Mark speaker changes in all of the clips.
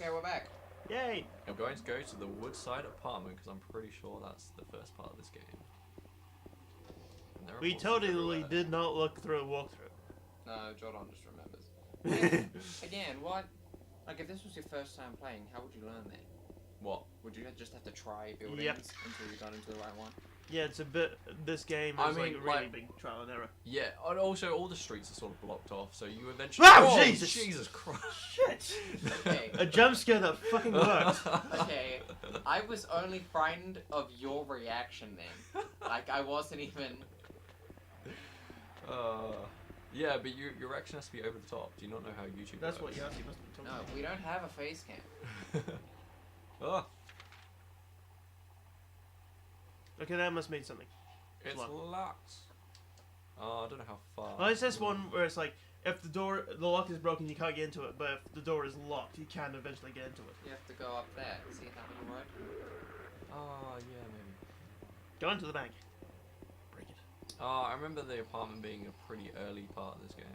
Speaker 1: Okay, we're back.
Speaker 2: Yay!
Speaker 3: I'm going to go to the Woodside apartment because I'm pretty sure that's the first part of this game. And there are
Speaker 2: We
Speaker 3: bosses
Speaker 2: totally
Speaker 3: everywhere.
Speaker 2: did not look through a walkthrough.
Speaker 1: No, Jordan just remembers. Again, what? Like, if this was your first time playing, how would you learn that?
Speaker 3: What?
Speaker 1: Would you just have to try buildings
Speaker 2: Yep.
Speaker 1: until you got into the right one?
Speaker 2: Yeah, it's a bit. This game
Speaker 3: I
Speaker 2: is
Speaker 3: mean,
Speaker 2: like a really
Speaker 3: like-
Speaker 2: big trial and error.
Speaker 3: Yeah, and also all the streets are sort of blocked off, so you eventually.
Speaker 2: Oh, Jesus!
Speaker 3: Jesus Christ!
Speaker 2: Shit!
Speaker 1: Okay.
Speaker 2: A jump scare that fucking worked.
Speaker 1: Okay, I was only frightened of your reaction then. Like, I wasn't even...
Speaker 3: Yeah, but your reaction has to be over the top. Do you not know how YouTube
Speaker 2: That's
Speaker 3: works?
Speaker 2: what Yassi must be talking
Speaker 1: No,
Speaker 2: about.
Speaker 1: we don't have a face cam.
Speaker 3: Oh,
Speaker 2: Okay, that must mean something.
Speaker 3: it's
Speaker 2: locked.
Speaker 3: locked. Oh, I don't know how far.
Speaker 2: Well, it's this one where it's like, if the lock is broken, you can't get into it, but if the door is locked, you can eventually get into it.
Speaker 1: You have to go up there. See that on the road?
Speaker 3: Oh, yeah, maybe.
Speaker 2: Go into the bank. Break it.
Speaker 3: Oh, I remember the apartment being a pretty early part of this game.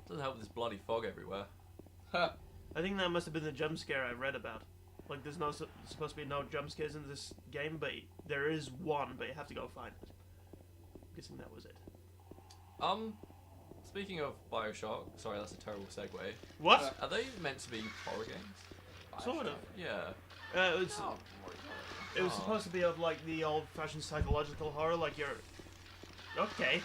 Speaker 3: Doesn't help with this bloody fog everywhere.
Speaker 1: Huh.
Speaker 2: I think that must have been the jump scare I read about. Like, there's no supposed to be no jump scares in this game, but there is one, but you have to go find it. I'm guessing that was it.
Speaker 3: Speaking of Bioshock, sorry, that's a terrible segue.
Speaker 2: What?
Speaker 3: Are they meant to be horror games?
Speaker 2: Sort of.
Speaker 3: Yeah.
Speaker 1: Oh,
Speaker 2: It was
Speaker 3: Oh.
Speaker 2: supposed to be of like the old-fashioned psychological horror, like you're. Okay.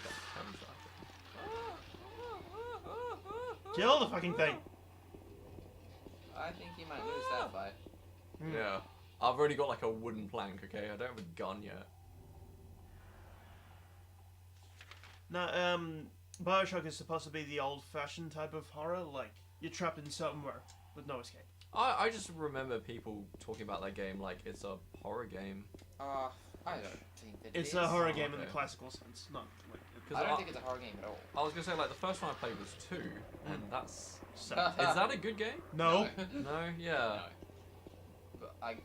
Speaker 2: Kill the fucking thing.
Speaker 1: I think you might lose that fight.
Speaker 2: Hmm.
Speaker 3: Yeah. I've already got like a wooden plank, okay? I don't have a gun yet.
Speaker 2: Now, Bioshock is supposed to be the old-fashioned type of horror, like you're trapped in somewhere with no escape.
Speaker 3: I just remember people talking about that game like it's a horror game.
Speaker 1: I don't think that
Speaker 2: It's
Speaker 1: it
Speaker 2: a
Speaker 1: is.
Speaker 2: horror game in the
Speaker 3: Okay.
Speaker 2: classical sense, not like.
Speaker 3: Cause
Speaker 1: I don't think it's a horror game at all.
Speaker 3: I was gonna say like the first one I played was 2, and that's...
Speaker 2: So,
Speaker 3: Is that a good game?
Speaker 2: no.
Speaker 3: No? Yeah.
Speaker 1: No. But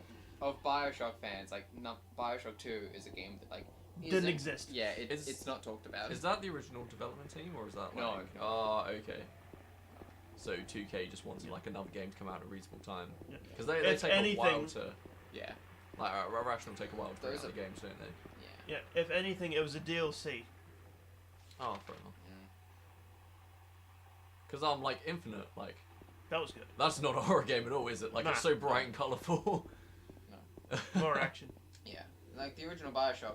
Speaker 1: of Bioshock fans, like, not Bioshock 2 is a game that, like,
Speaker 2: Didn't
Speaker 1: isn't-
Speaker 2: exist.
Speaker 1: Yeah,
Speaker 3: Is-
Speaker 1: it's not talked about.
Speaker 3: Is that the original development team, or is that like...
Speaker 1: No.
Speaker 3: Oh, okay. So 2K just wanted like another game to come out at a reasonable time.
Speaker 2: Yeah.
Speaker 3: Because they
Speaker 2: If
Speaker 3: take a while
Speaker 2: anything-
Speaker 3: to...
Speaker 1: Yeah,
Speaker 3: Like, Rational take a while to bring
Speaker 1: Those
Speaker 3: out the
Speaker 1: are-
Speaker 3: games, don't they?
Speaker 1: yeah.
Speaker 2: Yeah. If anything, it was a DLC.
Speaker 3: Oh, fair enough.
Speaker 1: Mm.
Speaker 3: Because I'm like Infinite, like...
Speaker 2: That was good.
Speaker 3: That's not a horror game at all, is it? Like,
Speaker 2: Nah.
Speaker 3: it's so bright and colourful.
Speaker 2: More action.
Speaker 1: Yeah, like the original Bioshock,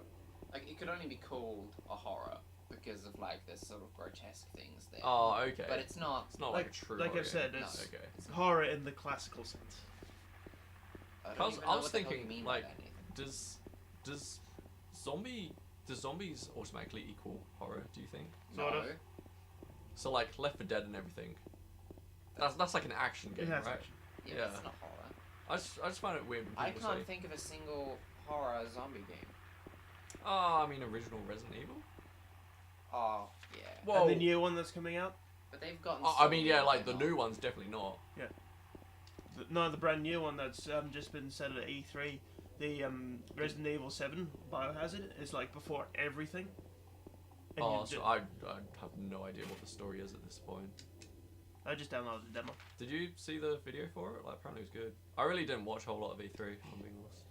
Speaker 1: like it could only be called a horror because of like the sort of grotesque things there.
Speaker 3: Oh, okay.
Speaker 1: But it's not.
Speaker 3: It's not like a true
Speaker 2: like
Speaker 3: horror
Speaker 2: I've said,
Speaker 3: game.
Speaker 2: it's
Speaker 3: Okay.
Speaker 2: horror in the classical sense.
Speaker 1: I
Speaker 3: I
Speaker 1: don't
Speaker 3: was-
Speaker 1: even
Speaker 3: I
Speaker 1: know
Speaker 3: was
Speaker 1: what the hell
Speaker 3: thinking,
Speaker 1: you mean
Speaker 3: like,
Speaker 1: by that, Nathan.
Speaker 3: Does zombies automatically equal horror, do you think?
Speaker 2: Sort
Speaker 1: no.
Speaker 2: of.
Speaker 3: So like Left 4 Dead and everything. That's like an action game,
Speaker 2: It has
Speaker 3: right?
Speaker 2: action.
Speaker 1: Yeah,
Speaker 3: Yeah.
Speaker 1: it's not horror.
Speaker 3: I just find it weird when
Speaker 1: I
Speaker 3: people
Speaker 1: can't
Speaker 3: say,
Speaker 1: think of a single horror zombie game.
Speaker 3: oh, I mean original Resident Evil?
Speaker 1: Oh, yeah.
Speaker 3: Whoa.
Speaker 2: And the new one that's coming out?
Speaker 1: But they've gotten.
Speaker 3: Oh,
Speaker 1: so
Speaker 3: I mean, yeah,
Speaker 1: good,
Speaker 3: like the
Speaker 1: they're
Speaker 3: new
Speaker 1: not.
Speaker 3: one's definitely not.
Speaker 2: No, the brand new one that's just been said at E3. The Resident Evil 7 Biohazard is like before everything. And
Speaker 3: Oh,
Speaker 2: you
Speaker 3: so
Speaker 2: ju-
Speaker 3: I have no idea what the story is at this point.
Speaker 2: I just downloaded the demo.
Speaker 3: Did you see the video for it? Like, apparently it was good. I really didn't watch a whole lot of E3, if I'm being honest.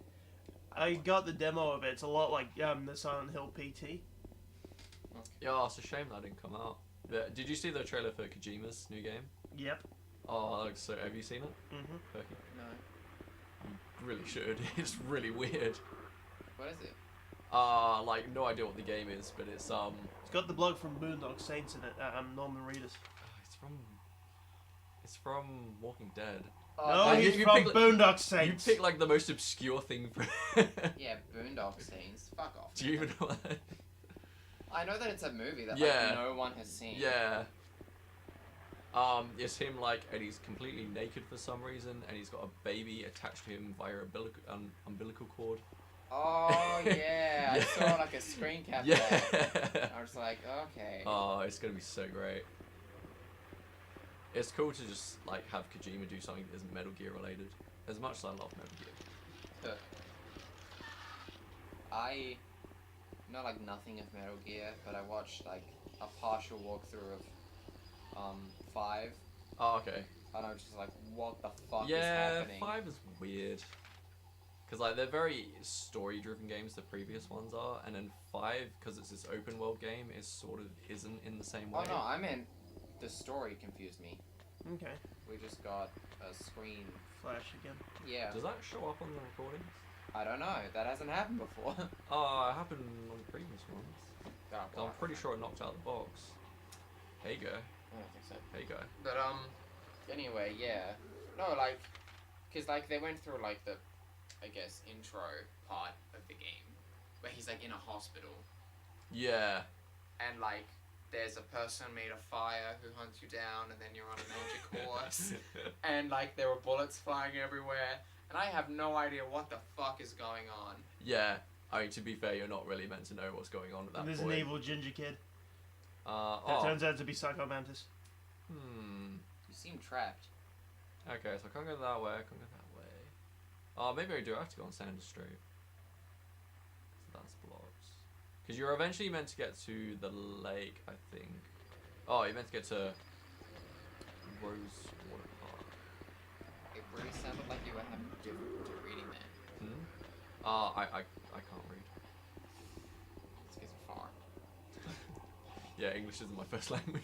Speaker 2: I got the demo of it. It's a lot like the Silent Hill PT.
Speaker 3: Yeah, it's a shame that didn't come out. But did you see the trailer for Kojima's new game?
Speaker 2: Yep.
Speaker 3: Oh, so have you seen it?
Speaker 2: Mm-hmm.
Speaker 3: Perky?
Speaker 1: No.
Speaker 3: You really should. It's really weird.
Speaker 1: What is it?
Speaker 3: Like no idea what the game is, but it's
Speaker 2: It's got the bloke from Boondock Saints in it. Norman Reedus.
Speaker 3: it's from Walking Dead.
Speaker 2: No,
Speaker 1: that-
Speaker 2: he's
Speaker 3: you
Speaker 2: from
Speaker 3: pick-
Speaker 2: Boondock Saints.
Speaker 3: You pick like the most obscure thing for.
Speaker 1: Yeah, Boondock Saints. Fuck off.
Speaker 3: Do you even know what that?
Speaker 1: I know that it's a movie that
Speaker 3: Yeah.
Speaker 1: like no one has seen.
Speaker 3: Yeah. It's him like, and he's completely naked for some reason, and he's got a baby attached to him via umbilical cord.
Speaker 1: Oh yeah, I
Speaker 3: Yeah.
Speaker 1: saw like a screen cap.
Speaker 3: Yeah.
Speaker 1: of that. I was like, okay.
Speaker 3: Oh, it's gonna be so great. It's cool to just like have Kojima do something that isn't Metal Gear related. As much as I love Metal Gear.
Speaker 1: I know like nothing of Metal Gear, but I watched like a partial walkthrough of 5.
Speaker 3: Oh, okay.
Speaker 1: And I'm just like, what the fuck is
Speaker 3: Yeah,
Speaker 1: happening?
Speaker 3: 5 is weird. Because, like, they're very story-driven games, the previous ones are, and then 5, because it's this open-world game, is sort of isn't in the same way.
Speaker 1: Oh no, I meant the story confused me.
Speaker 2: Okay.
Speaker 1: We just got a screen.
Speaker 2: Flash again.
Speaker 1: Yeah.
Speaker 3: Does that show up on the recordings?
Speaker 1: I don't know. That hasn't happened before.
Speaker 3: Oh, it happened on the previous ones.
Speaker 1: Oh,
Speaker 3: I'm pretty sure it knocked out the box. There you go.
Speaker 1: I don't think so.
Speaker 3: There you go.
Speaker 1: But anyway, yeah. No, like, cause like they went through like the, I guess, intro part of the game, where he's like in a hospital,
Speaker 3: Yeah.
Speaker 1: and like there's a person made of fire who hunts you down, and then you're on a magic horse, and like there were bullets flying everywhere, and I have no idea what the fuck is going on.
Speaker 3: Yeah. I mean, to be fair, you're not really meant to know what's going on at that
Speaker 2: And there's
Speaker 3: point.
Speaker 2: an evil ginger kid. That
Speaker 3: Oh.
Speaker 2: turns out to be Psycho Mantis.
Speaker 1: You seem trapped.
Speaker 3: Okay, so I can't go that way, I can't go that way. Oh, maybe I do have to go on Sanders Street. So that's blocked. Because you're eventually meant to get to the lake, I think. Oh, you're meant to get to Rosewater Park.
Speaker 1: It really sounded like you were having difficulty reading that.
Speaker 3: I can't read.
Speaker 1: It's because you're far.
Speaker 3: Yeah, English isn't my first language.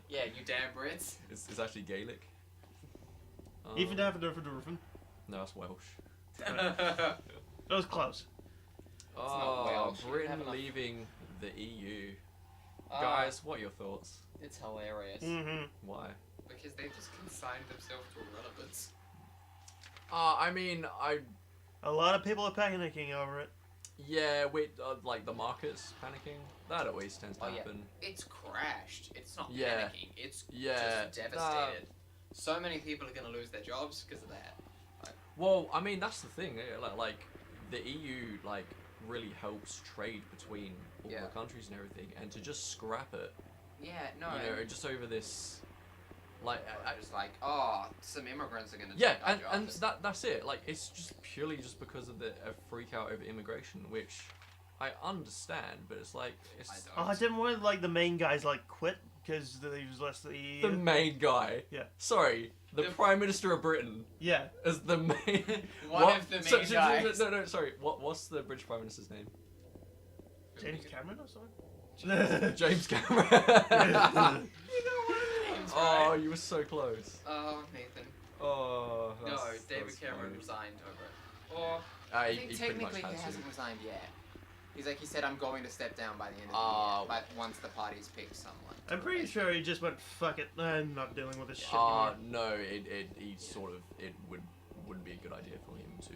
Speaker 1: Yeah, you damn Brits.
Speaker 3: It's actually Gaelic.
Speaker 2: Even after the
Speaker 3: No, it's Welsh.
Speaker 2: That was close.
Speaker 1: not Welsh. You
Speaker 3: Britain
Speaker 1: have enough-
Speaker 3: leaving the EU.
Speaker 1: Ah,
Speaker 3: Guys, what are your thoughts?
Speaker 1: it's hilarious.
Speaker 2: Mm-hmm.
Speaker 3: Why?
Speaker 1: Because they've just consigned themselves to irrelevance.
Speaker 3: I mean,
Speaker 2: A lot of people are panicking over it.
Speaker 3: yeah, with like the markets panicking. That always tends to
Speaker 1: Oh, yeah.
Speaker 3: happen.
Speaker 1: It's crashed. It's not
Speaker 3: Yeah.
Speaker 1: panicking. It's
Speaker 3: Yeah,
Speaker 1: just devastated. So many people are going to lose their jobs because of that.
Speaker 3: Well, I mean, that's the thing. Like the EU, like really helps trade between all
Speaker 1: Yeah.
Speaker 3: the countries and everything, and to just scrap it,
Speaker 1: Yeah, no.
Speaker 3: you know, just over this, like,
Speaker 1: I was like, oh, some immigrants are going to
Speaker 3: yeah,
Speaker 1: take our
Speaker 3: and
Speaker 1: jobs.
Speaker 3: that's it. Like, it's just purely just because of the freak out over immigration, which I understand, but it's like it's
Speaker 1: I
Speaker 2: Oh,
Speaker 1: don't.
Speaker 2: I didn't want like the main guys like quit because he was less the EU.
Speaker 3: the main guy.
Speaker 2: Yeah.
Speaker 3: Sorry, the
Speaker 1: The-
Speaker 3: Prime Minister of Britain
Speaker 2: Yeah.
Speaker 3: is the main.
Speaker 1: One of the main guys.
Speaker 3: No, sorry. What's the British Prime Minister's name?
Speaker 2: James Cameron or something?
Speaker 3: James Cameron.
Speaker 1: Name's
Speaker 3: Oh,
Speaker 1: right.
Speaker 3: you were so close.
Speaker 1: Oh, Nathan.
Speaker 3: Oh,
Speaker 1: No,
Speaker 3: that's
Speaker 1: David Cameron
Speaker 3: funny.
Speaker 1: resigned over it. Or, I
Speaker 3: He
Speaker 1: think
Speaker 3: pretty much
Speaker 1: technically
Speaker 3: had
Speaker 1: he
Speaker 3: to.
Speaker 1: hasn't resigned yet. He's like, he said, I'm going to step down by the end of the
Speaker 3: Oh.
Speaker 1: year. But once the party's picked someone. to
Speaker 2: I'm pretty
Speaker 1: replace
Speaker 2: sure he just went, fuck it, I'm not dealing with this shit
Speaker 3: Ah,
Speaker 2: anymore.
Speaker 3: no, he sort of, it wouldn't be a good idea for him to.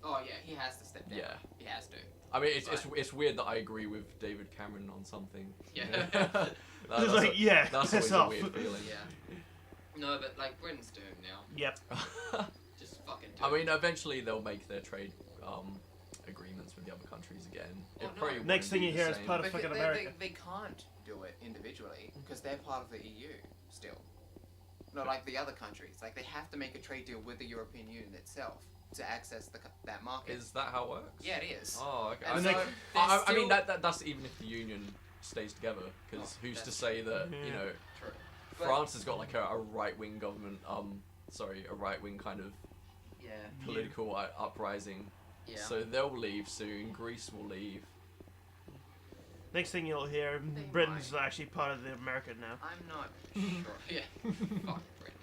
Speaker 1: Oh yeah, he has to step down.
Speaker 3: Yeah.
Speaker 1: He has to.
Speaker 3: I mean, it's
Speaker 1: Right.
Speaker 3: it's weird that I agree with David Cameron on something.
Speaker 1: Yeah.
Speaker 2: It's like, yeah,
Speaker 3: that's
Speaker 2: piss
Speaker 3: always
Speaker 2: off.
Speaker 3: a weird feeling.
Speaker 1: Yeah. No, but like Britain's doomed now.
Speaker 2: Yep.
Speaker 1: Just fucking
Speaker 3: I
Speaker 1: doomed.
Speaker 3: mean, eventually they'll make their trade agreements with the other countries again.
Speaker 1: Oh,
Speaker 3: It
Speaker 1: no.
Speaker 3: probably
Speaker 2: Next
Speaker 3: wouldn't
Speaker 2: thing
Speaker 3: be
Speaker 2: you
Speaker 3: the
Speaker 2: hear is
Speaker 3: same.
Speaker 2: part of
Speaker 1: Because
Speaker 2: fucking
Speaker 1: they,
Speaker 2: America.
Speaker 1: they can't do it individually because they're part of the EU still. No, like the other countries. Like they have to make a trade deal with the European Union itself to access that market.
Speaker 3: Is that how it works?
Speaker 1: Yeah, it is.
Speaker 3: Oh, okay.
Speaker 1: And
Speaker 2: And
Speaker 1: so
Speaker 2: they-
Speaker 1: there's
Speaker 3: I mean,
Speaker 1: still-
Speaker 3: that's even if the union stays together, because
Speaker 1: Oh,
Speaker 3: who's to
Speaker 1: that's
Speaker 3: say that
Speaker 2: true.
Speaker 3: you know
Speaker 1: True. But-
Speaker 3: France has got like a right wing government, a right wing kind of
Speaker 1: Yeah.
Speaker 3: political uprising.
Speaker 1: Yeah.
Speaker 3: So they'll leave soon. Greece will leave.
Speaker 2: Next thing you'll hear,
Speaker 1: They
Speaker 2: Britain's
Speaker 1: might.
Speaker 2: actually part of the America now.
Speaker 1: I'm not sure. Yeah. Fuck Britain.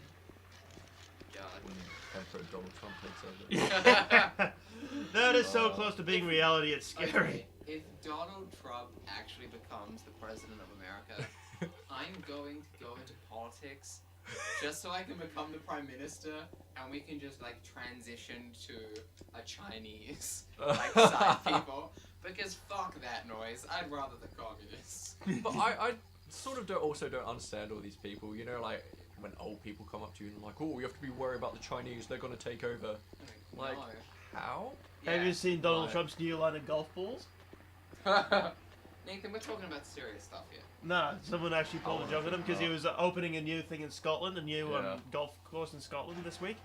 Speaker 1: God.
Speaker 3: When Emperor Donald Trump takes over.
Speaker 2: That is so close to being reality, it's scary.
Speaker 1: Okay, if Donald Trump actually becomes the president of America, I'm going to go into politics just so I can become the prime minister and we can just like transition to a Chinese like side people because fuck that noise. I'd rather the communists.
Speaker 3: But I sort of don't understand all these people. You know, like when old people come up to you and like, oh, you have to be worried about the Chinese. They're gonna take over. Like,
Speaker 1: no.
Speaker 3: how?
Speaker 2: Have you seen Donald
Speaker 3: Right.
Speaker 2: Trump's new line of golf balls?
Speaker 1: Nathan, we're talking about serious stuff here.
Speaker 2: Nah, someone actually pulled
Speaker 3: Oh,
Speaker 2: a joke on him because he
Speaker 3: no.
Speaker 2: was opening a new thing in Scotland, a new
Speaker 3: Yeah.
Speaker 2: golf course in Scotland this week.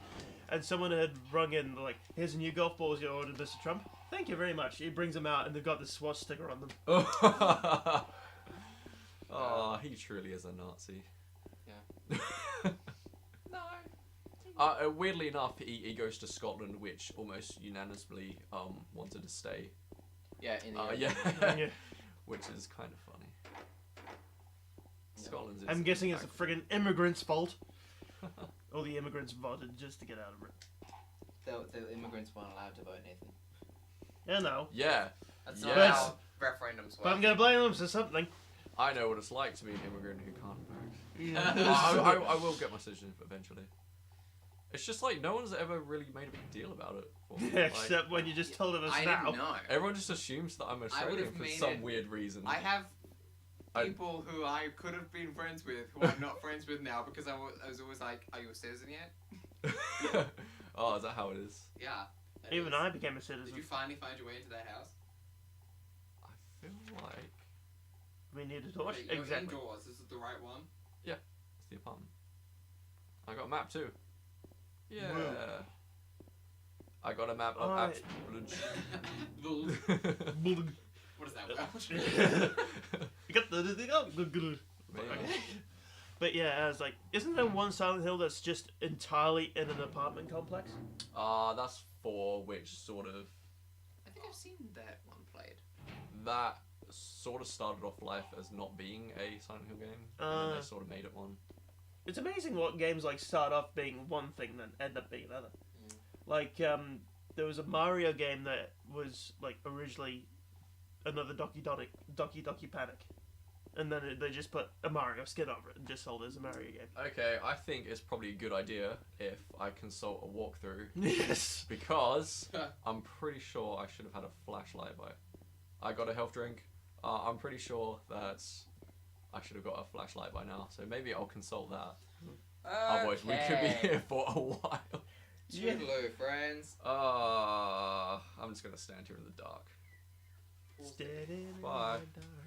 Speaker 2: And someone had rung in, like, here's a new golf balls you ordered, Mr. Trump. Thank you very much. He brings them out and they've got the SWAT sticker on them.
Speaker 3: Oh, he truly is a Nazi.
Speaker 1: Yeah.
Speaker 3: Weirdly enough, he goes to Scotland, which almost unanimously wanted to stay.
Speaker 1: Yeah, in the
Speaker 3: Yeah.
Speaker 2: Yeah.
Speaker 3: Which is kind of funny. Scotland's.
Speaker 2: I'm guessing it's the friggin' immigrants' fault. All the immigrants voted just to get out of it.
Speaker 1: The immigrants weren't allowed to vote, Nathan.
Speaker 2: Yeah, no.
Speaker 3: Yeah.
Speaker 1: That's
Speaker 3: Yeah.
Speaker 1: not how referendums
Speaker 2: But
Speaker 1: work.
Speaker 2: I'm gonna blame them for something.
Speaker 3: I know what it's like to be an immigrant who can't vote.
Speaker 2: Yeah.
Speaker 3: I will get my citizenship eventually. It's just like no one's ever really made a big deal about it. For me. Like,
Speaker 2: Except when you just told us
Speaker 1: I
Speaker 2: now.
Speaker 1: didn't know.
Speaker 3: everyone just assumes that I'm Australian
Speaker 1: would've
Speaker 3: for
Speaker 1: made
Speaker 3: some
Speaker 1: it-
Speaker 3: weird reason.
Speaker 1: I have
Speaker 3: I-
Speaker 1: people who I could have been friends with who I'm not friends with now because I was always like, "Are you a citizen yet?"
Speaker 3: Oh, is that how it is?
Speaker 1: Yeah. that
Speaker 2: Even
Speaker 1: is.
Speaker 2: I became a
Speaker 1: Did
Speaker 2: citizen.
Speaker 1: you finally find your way into their house?
Speaker 3: I feel like
Speaker 2: We need a torch.
Speaker 1: Okay, you're
Speaker 2: Exactly.
Speaker 1: indoors. Is it the right one?
Speaker 3: it's the apartment. I got a map too. Yeah.
Speaker 2: Whoa.
Speaker 3: I got a map of
Speaker 2: Alright.
Speaker 1: The- what is that? Welsh?
Speaker 2: You got the But yeah, I was like, isn't there one Silent Hill that's just entirely in an apartment complex?
Speaker 3: That's 4, which sort of
Speaker 1: I think I've seen that one played.
Speaker 3: that sort of started off life as not being a Silent Hill game, and then they sort of made it one.
Speaker 2: It's amazing what games like start off being one thing then end up being another.
Speaker 1: Mm.
Speaker 2: Like there was a Mario game that was like originally another Doki Panic, and then they just put a Mario skin over it and just sold it as a Mario game.
Speaker 3: Okay, I think it's probably a good idea if I consult a walkthrough,
Speaker 2: Yes.
Speaker 3: because I'm pretty sure I should have had a flashlight by. I got a health drink. I'm pretty sure that I should have got a flashlight by now, so maybe I'll consult that. Otherwise, we could be here for a while.
Speaker 1: Toodaloo, friends.
Speaker 3: I'm just gonna stand here in the dark.
Speaker 2: Steady in
Speaker 3: Bye.
Speaker 2: the dark.